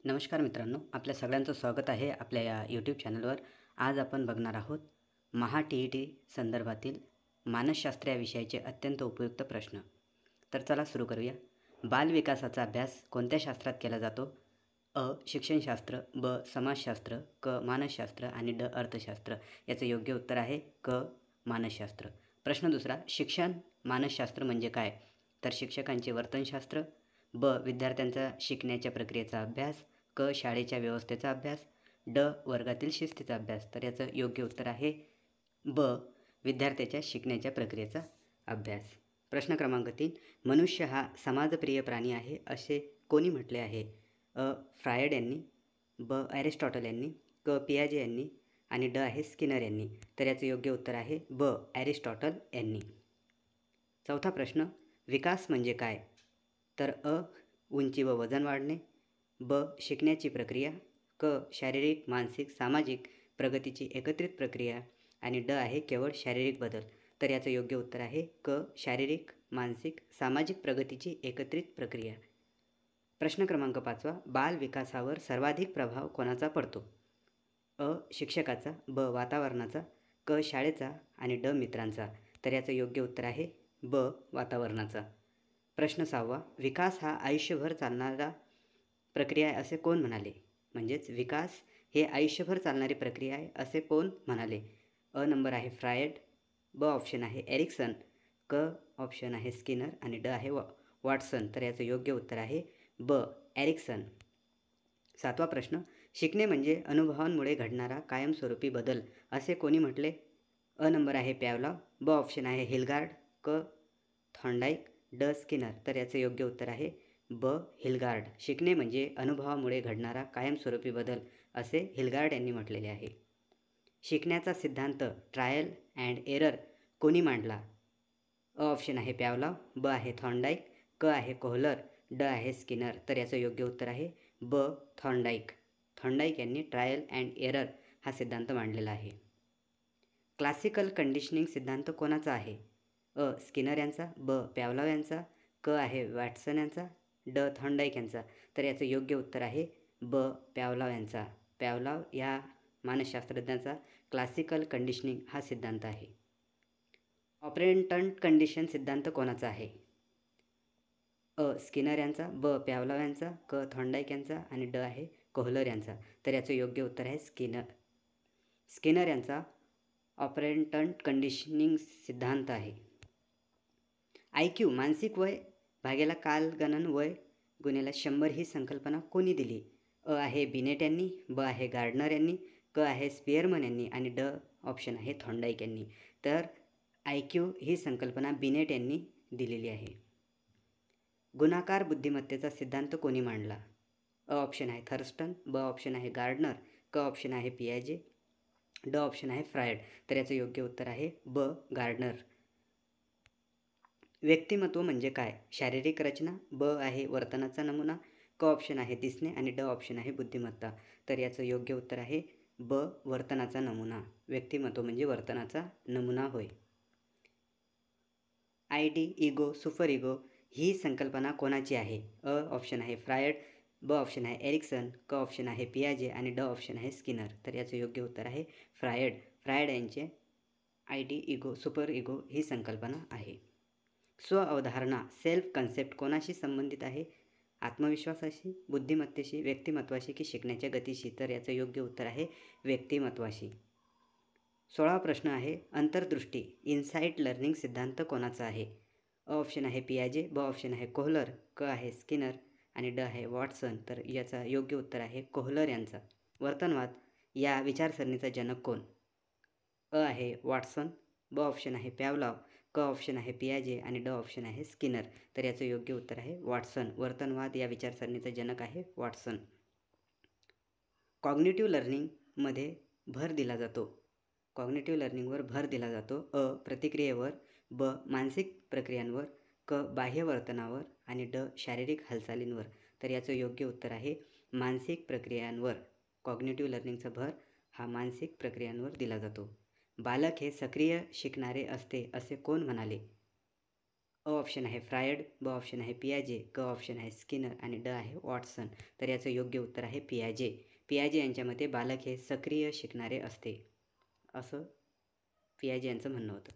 नमस्कार मित्रांनो, आपल्या सगळ्यांचं स्वागत आहे आपल्या या यूट्यूब चॅनलवर. आज आपण बघणार आहोत महा-टी-ई-टी संदर्भातील मानसशास्त्र या विषयाचे अत्यंत उपयुक्त प्रश्न. तर चला सुरू करूया. बालविकासाचा अभ्यास कोणत्या शास्त्रात केला जातो? अ. शिक्षणशास्त्र, ब. समाजशास्त्र, क. मानसशास्त्र आणि ड. अर्थशास्त्र. याचं योग्य उत्तर आहे क. मानसशास्त्र. प्रश्न दुसरा, शिक्षण मानसशास्त्र म्हणजे काय? तर शिक्षकांचे वर्तनशास्त्र, ब. विद्यार्थ्यांचा शिकण्याच्या प्रक्रियेचा अभ्यास, क. शाळेच्या व्यवस्थेचा अभ्यास, ड. वर्गातील शिस्तीचा अभ्यास. तर याचं योग्य उत्तर आहे ब. विद्यार्थ्याच्या शिकण्याच्या प्रक्रियेचा अभ्यास. प्रश्न क्रमांक 3, मनुष्य हा समाजप्रिय प्राणी आहे असे कोणी म्हटले आहे? अ. फ्रायड यांनी, ब. ॲरिस्टॉटल यांनी, क. पियाजे यांनी आणि ड. आहे स्किनर यांनी. तर याचं योग्य उत्तर आहे ब. ॲरिस्टॉटल यांनी. चौथा प्रश्न, विकास म्हणजे काय? तर अ. उंची व वजन वाढणे, ब. शिकण्याची प्रक्रिया, क. शारीरिक, मानसिक, सामाजिक प्रगतीची एकत्रित प्रक्रिया आणि ड. आहे केवळ शारीरिक बदल. तर याचं योग्य उत्तर आहे क. शारीरिक, मानसिक, सामाजिक प्रगतीची एकत्रित प्रक्रिया. प्रश्न क्रमांक 5, बाल विकासावर सर्वाधिक प्रभाव कोणाचा पडतो? अ. शिक्षकाचा, ब. वातावरणाचा, क. शाळेचा आणि ड. मित्रांचा. तर याचं योग्य उत्तर आहे ब. वातावरणाचा. प्रश्न 6, विकास हा आयुष्यभर चालणारा प्रक्रिया आहे असे कोण म्हणाले? म्हणजेच विकास हे आयुष्यभर चालणारी प्रक्रिया आहे असे कोण म्हणाले? अ. नंबर आहे फ्रायड, ब. ऑप्शन आहे एरिक्सन, क. ऑप्शन आहे स्किनर आणि ड. आहे वॉटसन. तर याचं योग्य उत्तर आहे ब. एरिक्सन. 7वा प्रश्न, शिकणे म्हणजे अनुभवांमुळे घडणारा कायमस्वरूपी बदल असे कोणी म्हटले? अ. नंबर आहे पॅवलॉव, ब. ऑप्शन आहे हिलगार्ड, क. थॉर्नडाईक, ड. स्किनर. तर याचं योग्य उत्तर आहे ब. हिलगार्ड. शिकणे म्हणजे अनुभवामुळे घडणारा कायमस्वरूपी बदल असे हिलगार्ड यांनी म्हटलेले आहे. शिकण्याचा सिद्धांत ट्रायल अँड एरर कोणी मांडला? अ. ऑप्शन आहे पॅवलॉव, ब. आहे थॉर्नडाईक, क. आहे कोहलर, ड. आहे स्किनर. तर याचं योग्य उत्तर आहे ब. थॉर्नडाईक. थॉर्नडाईक यांनी ट्रायल अँड एरर हा सिद्धांत मांडलेला आहे. क्लासिकल कंडिशनिंग सिद्धांत कोणाचा आहे? अ. स्किनर यांचा, ब. पॅवलॉव यांचा, क. आहे वॅटसन यांचा, ड. थॉर्नडाईक यांचा. तर याचं योग्य उत्तर आहे ब. पॅवलॉव यांचा. पॅवलॉव या मानसशास्त्रज्ञाचा क्लासिकल कंडिशनिंग हा सिद्धांत आहे. ऑपरेंटंट कंडिशन सिद्धांत कोणाचा आहे? अ. स्किनर यांचा, ब. पॅवलॉव यांचा, क. थॉर्नडाईक यांचा आणि ड. आहे कोहलर यांचा. तर याचं योग्य उत्तर आहे स्किनर. स्किनर यांचा ऑपरेंटंट कंडिशनिंग सिद्धांत आहे. IQ मानसिक वय भागेला कालगणन वय गुणिले 100 ही संकल्पना कोणी दिली? अ. आहे बिनेट यांनी, ब. आहे गार्डनर यांनी, क. आहे स्पिअरमन यांनी आणि ड. ऑप्शन आहे थॉर्नडाईक यांनी. तर IQ ही संकल्पना बिनेट यांनी दिलेली आहे. गुणाकार बुद्धिमत्तेचा सिद्धांत कोणी मांडला? अ. ऑप्शन आहे थर्स्टन, ब. ऑप्शन आहे गार्डनर, क. ऑप्शन आहे पियाजे, ड. ऑप्शन आहे फ्रायड. तर याचं योग्य उत्तर आहे ब. गार्डनर. व्यक्तिमत्व म्हणजे काय? शारीरिक रचना, ब. आहे वर्तनाचा नमुना, क. ऑप्शन आहे दिसणे आणि ड. ऑप्शन आहे बुद्धिमत्ता. तर याचं योग्य उत्तर आहे ब. वर्तनाचा नमुना. व्यक्तिमत्व म्हणजे वर्तनाचा नमुना होय. ID, इगो, सुपर इगो ही संकल्पना कोणाची आहे? अ. ऑप्शन आहे फ्रायड, ब. ऑप्शन आहे एरिक्सन, क. ऑप्शन आहे पियाजे आणि ड. ऑप्शन आहे स्किनर. तर याचं योग्य उत्तर आहे फ्रायड. फ्रायड यांचे ID, इगो, सुपर इगो ही संकल्पना आहे. स्व-अवधारणा सेल्फ कन्सेप्ट कोणाशी संबंधित आहे? आत्मविश्वासाशी, बुद्धिमत्तेशी, व्यक्तिमत्वाशी की शिकण्याच्या गतीशी? तर याचं योग्य उत्तर आहे व्यक्तिमत्वाशी. 16वा प्रश्न आहे, अंतर्दृष्टी इनसाइट लर्निंग सिद्धांत कोणाचा आहे? अ. ऑप्शन आहे पियाजे, ब. ऑप्शन आहे कोहलर, क. आहे स्किनर आणि ड. आहे वॉटसन. तर याचा योग्य उत्तर आहे कोहलर यांचा. वर्तनवाद या विचारसरणीचा जनक कोण? अ. आहे वॉटसन, ब. ऑप्शन आहे पॅवलॉव, क. ऑप्शन आहे पियाजे आणि ड. ऑप्शन आहे स्किनर. तर याचं योग्य उत्तर आहे वॉटसन. वर्तनवाद या विचारसरणीचा जनक आहे वॉटसन. कॉग्निटिव्ह लर्निंगमध्ये भर दिला जातो. कॉग्निटिव्ह लर्निंगवर भर दिला जातो. अ. प्रतिक्रियेवर, ब. मानसिक प्रक्रियांवर, क. बाह्य वर्तनावर आणि ड. शारीरिक हालचालींवर. तर याचं योग्य उत्तर आहे मानसिक प्रक्रियांवर. कॉग्निटिव्ह लर्निंगचा भर हा मानसिक प्रक्रियांवर दिला जातो. बालक हे सक्रिय शिकणारे असते असे कोण म्हणाले? अ ऑप्शन आहे फ्रायड, ब ऑप्शन आहे पियाजे, क ऑप्शन आहे स्किनर आणि ड आहे वॉटसन. तर याचं योग्य उत्तर आहे पियाजे. पियाजे यांच्या मते बालक हे सक्रिय शिकणारे असते, असं पियाजे यांचं म्हणणं होतं.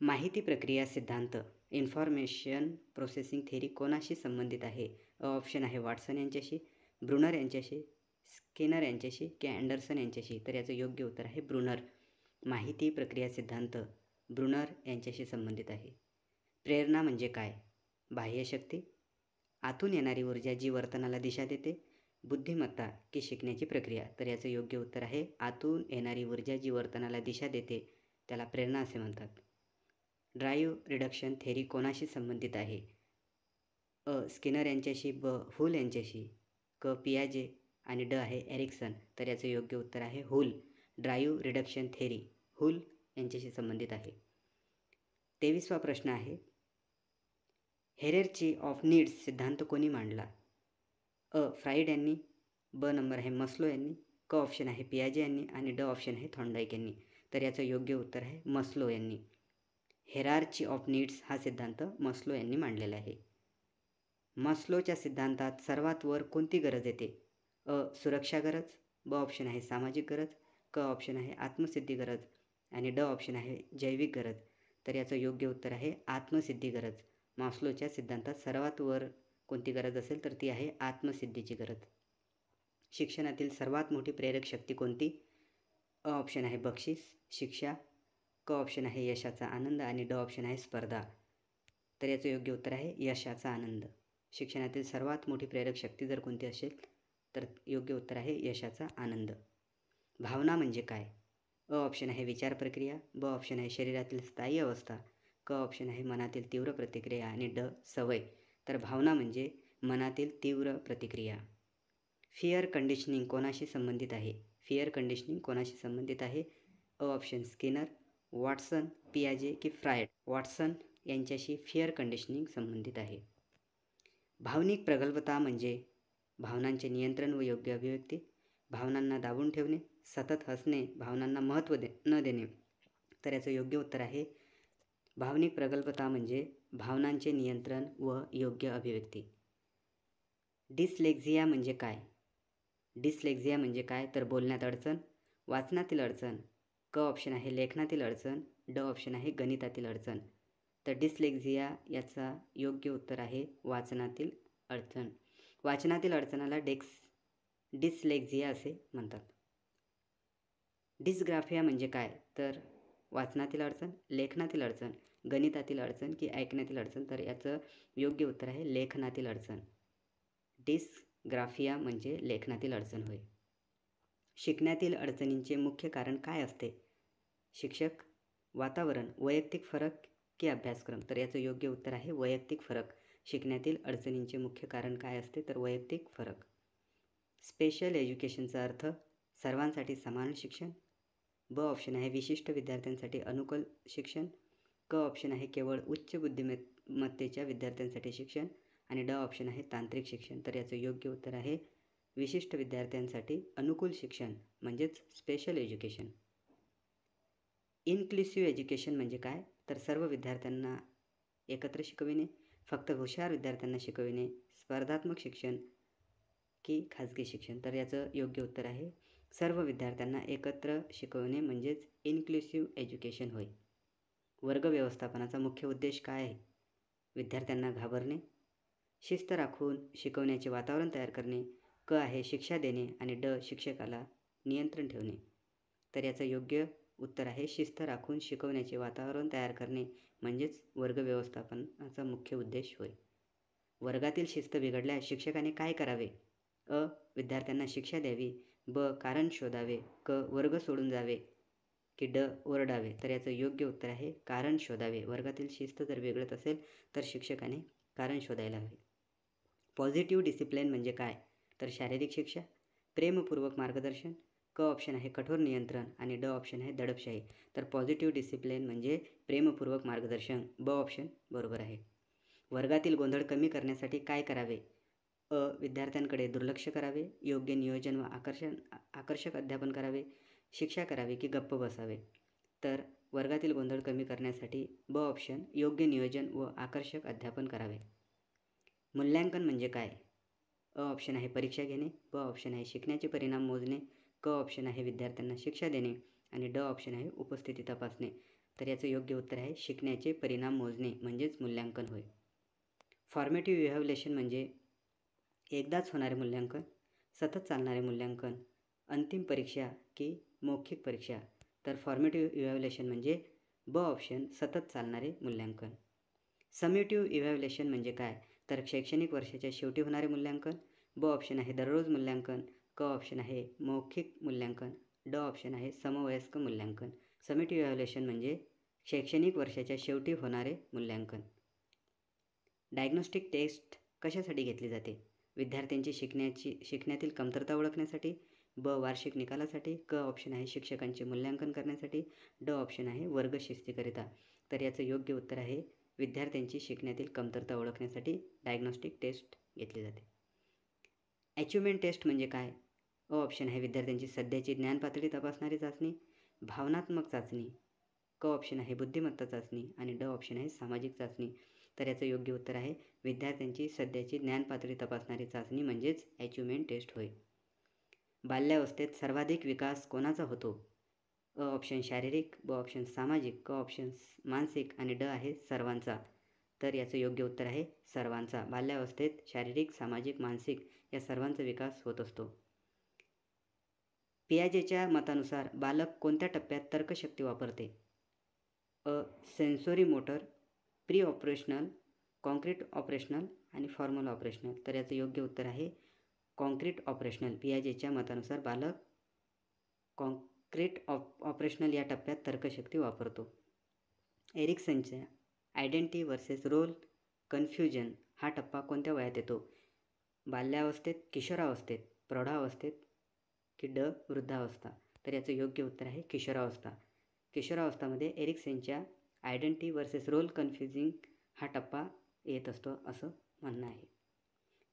माहिती प्रक्रिया सिद्धांत इन्फॉर्मेशन प्रोसेसिंग थेरी कोणाशी संबंधित आहे? अ ऑप्शन आहे वॉटसन यांच्याशी, ब्रुनर यांच्याशी, स्किनर यांच्याशी की अँडरसन यांच्याशी. तर याचं योग्य उत्तर आहे ब्रुनर. माहिती प्रक्रिया सिद्धांत ब्रुनर यांच्याशी संबंधित आहे. प्रेरणा म्हणजे काय? बाह्यशक्ती, आतून येणारी ऊर्जा जी वर्तनाला दिशा देते, बुद्धिमत्ता की शिकण्याची प्रक्रिया. तर याचं योग्य उत्तर आहे आतून येणारी ऊर्जा जी वर्तनाला दिशा देते त्याला प्रेरणा असे म्हणतात. ड्राईव्ह रिडक्शन थेरी कोणाशी संबंधित आहे? अ स्किनर यांच्याशी, ब हुल यांच्याशी, क पियाजे आणि ड आहे एरिक्सन. तर याचं योग्य उत्तर आहे हुल. ड्राईव्ह रिडक्शन थेरी हुल यांच्याशी संबंधित आहे. 23वा प्रश्न आहे, हेरेर्ची ऑफ नीड्स सिद्धांत कोणी मांडला? अ फ्राईड यांनी, ब नंबर आहे मस्लो यांनी, क ऑप्शन आहे पियाजे यांनी आणि ड ऑप्शन आहे थॉर्नडाईक यांनी. तर याचं योग्य उत्तर आहे मस्लो यांनी. हेरार्ची ऑफ नीड्स हा सिद्धांत मस्लो यांनी मांडलेला आहे. मस्लोच्या सिद्धांतात सर्वात वर कोणती गरज येते? अ सुरक्षा गरज, ब ऑप्शन आहे सामाजिक गरज, क ऑप्शन आहे आत्मसिद्धी गरज आणि ड ऑप्शन आहे जैविक गरज. तर याचं योग्य उत्तर आहे आत्मसिद्धी गरज. मस्लोच्या सिद्धांतात सर्वात वर कोणती गरज असेल तर ती आहे आत्मसिद्धीची गरज. शिक्षणातील सर्वात मोठी प्रेरक शक्ती कोणती? अ ऑप्शन आहे बक्षीस, शिक्षा, क ऑप्शन आहे यशाचा आनंद आणि ड ऑप्शन आहे स्पर्धा. तर याचं योग्य उत्तर आहे यशाचा आनंद. शिक्षणातील सर्वात मोठी प्रेरक शक्ती जर कोणती असेल तर योग्य उत्तर आहे यशाचा आनंद. भावना म्हणजे काय? अ ऑप्शन आहे विचार प्रक्रिया, ब ऑप्शन आहे शरीरातील स्थायी अवस्था, क ऑप्शन आहे मनातील तीव्र प्रतिक्रिया आणि ड सवय. तर भावना म्हणजे मनातील तीव्र प्रतिक्रिया. फिअर कंडिशनिंग कोणाशी संबंधित आहे? फिअर कंडिशनिंग कोणाशी संबंधित आहे? अ ऑप्शन स्किनर, वॉटसन, पियाजे की फ्रायड. वॉटसन यांच्याशी फिअर कंडिशनिंग संबंधित आहे. भावनिक प्रगल्भता म्हणजे भावनांचे नियंत्रण व योग्य अभिव्यक्ती, भावनांना दाबून ठेवणे, सतत हसणे, भावनांना महत्त्व न देणे. तर याचं योग्य उत्तर आहे भावनिक प्रगल्भता म्हणजे भावनांचे नियंत्रण व योग्य अभिव्यक्ती. डिसलेक्झिया म्हणजे काय? डिसलेक्झिया म्हणजे काय तर बोलण्यात अडचण, वाचनातील अडचण, क ऑप्शन आहे लेखनातील अडचण, ड ऑप्शन आहे गणितातील अडचण. तर डिसलेक्झिया याचा योग्य उत्तर आहे वाचनातील अडचण. वाचनातील अडचणाला डिसलेक्झिया असे म्हणतात. डिस्ग्राफिया म्हणजे काय तर वाचनातील अडचण, लेखनातील अडचण, गणितातील अडचण की ऐकण्यातील अडचण. तर याचं योग्य उत्तर आहे लेखनातील अडचण. डिस्ग्राफिया म्हणजे लेखनातील अडचण होय. शिकण्यातील अडचणींचे मुख्य कारण काय असते? शिक्षक, वातावरण, वैयक्तिक फरक की अभ्यासक्रम. तर याचं योग्य उत्तर आहे वैयक्तिक फरक. शिकण्यातील अडचणींचे मुख्य कारण काय असते तर वैयक्तिक फरक. स्पेशल एज्युकेशनचा अर्थ सर्वांसाठी समान शिक्षण, ब ऑप्शन आहे विशिष्ट विद्यार्थ्यांसाठी अनुकूल शिक्षण, क ऑप्शन आहे केवळ उच्च बुद्धिमत्तेच्या विद्यार्थ्यांसाठी शिक्षण आणि ड ऑप्शन आहे तांत्रिक शिक्षण. तर याचं योग्य उत्तर आहे विशिष्ट विद्यार्थ्यांसाठी अनुकूल शिक्षण म्हणजेच स्पेशल एज्युकेशन. इन्क्लुसिव्ह एज्युकेशन म्हणजे काय तर सर्व विद्यार्थ्यांना एकत्र शिकविणे, फक्त हुशार विद्यार्थ्यांना शिकविणे, स्पर्धात्मक शिक्षण की खाजगी शिक्षण. तर याचं योग्य उत्तर आहे सर्व विद्यार्थ्यांना एकत्र शिकवणे म्हणजेच इन्क्लुसिव्ह एज्युकेशन होय. वर्ग व्यवस्थापनाचा मुख्य उद्देश काय आहे? विद्यार्थ्यांना घाबरणे, शिस्त राखून शिकवण्याचे वातावरण तयार करणे, क आहे शिक्षा देणे आणि ड शिक्षकाला नियंत्रण ठेवणे. तर याचं योग्य उत्तर आहे शिस्त राखून शिकवण्याचे वातावरण तयार करणे म्हणजेच वर्ग व्यवस्थापनाचा मुख्य उद्देश होय. वर्गातील शिस्त बिघडल्यास शिक्षकाने काय करावे? अ विद्यार्थ्यांना शिक्षा द्यावी, ब कारण शोधावे, क वर्ग सोडून जावे की ड ओरडावे. तर याचं योग्य उत्तर आहे कारण शोधावे. वर्गातील शिस्त जर बिघडत असेल तर शिक्षकाने कारण शोधायला हवे. पॉझिटिव्ह डिसिप्लिन म्हणजे काय तर शारीरिक शिक्षा, प्रेमपूर्वक मार्गदर्शन, क ऑप्शन आहे कठोर नियंत्रण आणि ड ऑप्शन आहे दडपशाही. तर पॉझिटिव्ह डिसिप्लिन म्हणजे प्रेमपूर्वक मार्गदर्शन, ब ऑप्शन बरोबर आहे. वर्गातील गोंधळ कमी करण्यासाठी काय करावे? अ विद्यार्थ्यांकडे दुर्लक्ष करावे, योग्य नियोजन व आकर्षक अध्यापन करावे, शिक्षा करावी की गप्प बसावे. तर वर्गातील गोंधळ कमी करण्यासाठी ब ऑप्शन योग्य नियोजन व आकर्षक अध्यापन करावे. मूल्यांकन म्हणजे काय? अ ऑप्शन आहे परीक्षा घेणे, ब ऑप्शन आहे शिकण्याचे परिणाम मोजणे, क ऑप्शन आहे विद्यार्थ्यांना शिक्षा देणे आणि ड ऑप्शन आहे उपस्थिती तपासणे. तर याचं योग्य उत्तर आहे शिकण्याचे परिणाम मोजणे म्हणजेच मूल्यांकन होय. फॉर्मेटिव्ह इव्हॅल्युएशन म्हणजे एकदाच होणारे मूल्यांकन, सतत चालणारे मूल्यांकन, अंतिम परीक्षा की मौखिक परीक्षा. तर फॉर्मेटिव्ह इव्हॅल्युएशन म्हणजे ब ऑप्शन सतत चालणारे मूल्यांकन. समेटिव्ह इव्हॅल्युएशन म्हणजे काय? तर शैक्षणिक वर्षाच्या शेवटी होणारे मूल्यांकन, ब ऑप्शन आहे दररोज मूल्यांकन, क ऑप्शन आहे मौखिक मूल्यांकन, ड ऑप्शन आहे समवयस्क मूल्यांकन. समेटिव्ह इव्हॅल्युएशन म्हणजे शैक्षणिक वर्षाच्या शेवटी होणारे मूल्यांकन. डायग्नोस्टिक टेस्ट कशासाठी घेतली जाते? विद्यार्थ्यांची शिकण्यातील कमतरता ओळखण्यासाठी, ब वार्षिक निकालासाठी, क ऑप्शन आहे शिक्षकांचे मूल्यांकन करण्यासाठी, ड ऑप्शन आहे वर्ग शिस्तीकरिता. तर याचं योग्य उत्तर आहे विद्यार्थ्यांची शिकण्यातील कमतरता ओळखण्यासाठी डायग्नोस्टिक टेस्ट घेतली जाते. अचिव्हमेंट टेस्ट म्हणजे काय? अ ऑप्शन आहे विद्यार्थ्यांची सध्याची ज्ञान पातळी तपासणारी चाचणी, भावनात्मक चाचणी, क ऑप्शन आहे बुद्धिमत्ता चाचणी आणि ड ऑप्शन आहे सामाजिक चाचणी. तर याचं योग्य उत्तर आहे विद्यार्थ्यांची सध्याची ज्ञान पातळी तपासणारी चाचणी म्हणजेच अचिव्हमेंट टेस्ट होय. बाल्यावस्थेत सर्वाधिक विकास कोणाचा होतो? अ ऑप्शन शारीरिक, ब ऑप्शन सामाजिक, क ऑप्शन मानसिक आणि ड आहे सर्वांचा. तर याचं योग्य उत्तर आहे सर्वांचा. बाल्यावस्थेत शारीरिक, सामाजिक, मानसिक या सर्वांचा विकास होत असतो. पियाजेच्या मतानुसार बालक कोणत्या टप्प्यात तर्कशक्ती वापरते? अ sensory motor, pre operational, concrete operational आणि फॉर्मल ऑपरेशनल. तर याचं योग्य उत्तर आहे कॉन्क्रीट ऑपरेशनल. पियाजेच्या मतानुसार बालक कॉन्क्रीट ऑपरेशनल या टप्प्यात तर्कशक्ती वापरतो. एरिक्सनच्या आयडेंटिटी वर्सेस रोल कन्फ्युजन हा टप्पा कोणत्या वयात येतो? बाल्यावस्थेत, किशोरावस्थेत, प्रौढावस्थेत की ड वृद्धावस्था. तर याचं योग्य उत्तर आहे किशोरावस्था. किशोरावस्थामध्ये एरिक्सनच्या आयडेंटिटी वर्सेस रोल कन्फ्युजिंग हा टप्पा येत असतो असं म्हणणं आहे.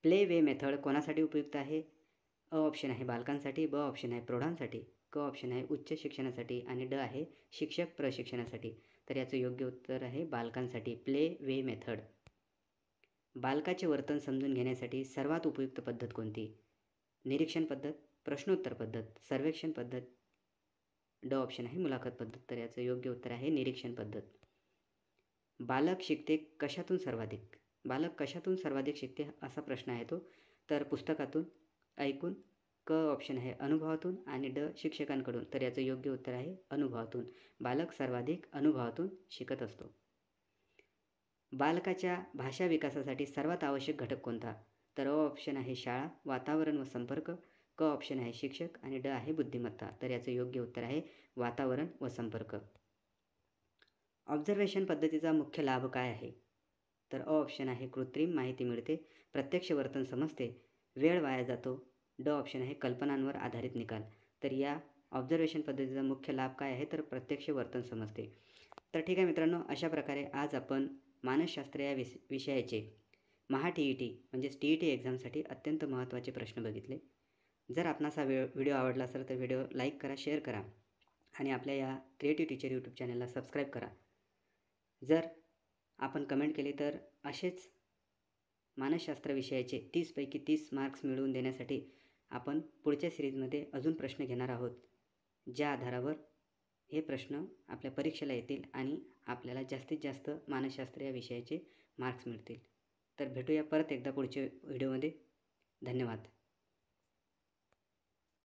प्ले वे मेथड कोणासाठी उपयुक्त आहे? अ ऑप्शन आहे बालकांसाठी, ब ऑप्शन आहे प्रौढांसाठी, क ऑप्शन आहे उच्च शिक्षणासाठी आणि ड आहे शिक्षक प्रशिक्षणासाठी. तर याचं योग्य उत्तर आहे बालकांसाठी. Play way method. बालकाचे वर्तन समजून घेण्यासाठी सर्वात उपयुक्त पद्धत कोणती? निरीक्षण पद्धत, प्रश्नोत्तर पद्धत, सर्वेक्षण पद्धत, ड ऑप्शन आहे मुलाखत पद्धत. तर याचं योग्य उत्तर आहे निरीक्षण पद्धत. बालक शिकते कशातून सर्वाधिक? बालक कशातून सर्वाधिक शिकते असा प्रश्न आहे तो. तर पुस्तकातून, ऐकून, क ऑप्शन आहे अनुभवातून आणि ड शिक्षकांकडून. तर याचं योग्य उत्तर आहे अनुभवातून. बालक सर्वाधिक अनुभवातून शिकत असतो. बालकाच्या भाषा विकासासाठी सर्वात आवश्यक घटक कोणता? तर अ ऑप्शन आहे शाळा, वातावरण व संपर्क, क ऑप्शन आहे शिक्षक आणि ड आहे बुद्धिमत्ता. तर याचं योग्य उत्तर आहे वातावरण व संपर्क. ऑब्झर्वेशन पद्धतीचा मुख्य लाभ काय आहे? तर अ ऑप्शन आहे कृत्रिम माहिती मिळते, प्रत्यक्ष वर्तन समजते, वेळ वाया जातो, ड ऑप्शन आहे कल्पनांवर आधारित निकाल. तर या ऑब्झर्वेशन पद्धतीचा मुख्य लाभ काय आहे? तर प्रत्यक्ष वर्तन समजते. तर ठीक आहे मित्रांनो, अशा प्रकारे आज आपण मानसशास्त्र या विषयाचे TET म्हणजेच TET एक्झामसाठी अत्यंत महत्त्वाचे प्रश्न बघितले. जर आपणास हा व्हिडिओ आवडला असेल तर व्हिडिओ लाईक करा, शेअर करा आणि आपल्या या क्रिएटिव्ह टीचर यूट्यूब चॅनलला सबस्क्राईब करा. जर आपण कमेंट केली तर असेच मानसशास्त्र विषयाचे 30 पैकी 30 मार्क्स मिळवून देण्यासाठी आपण पुढच्या सिरीजमध्ये अजून प्रश्न घेणार आहोत, ज्या आधारावर हे प्रश्न आपल्या परीक्षेला येतील आणि आपल्याला जास्तीत जास्त मानसशास्त्र या विषयाचे मार्क्स मिळतील. तर भेटूया परत एकदा पुढच्या व्हिडिओमध्ये. धन्यवाद.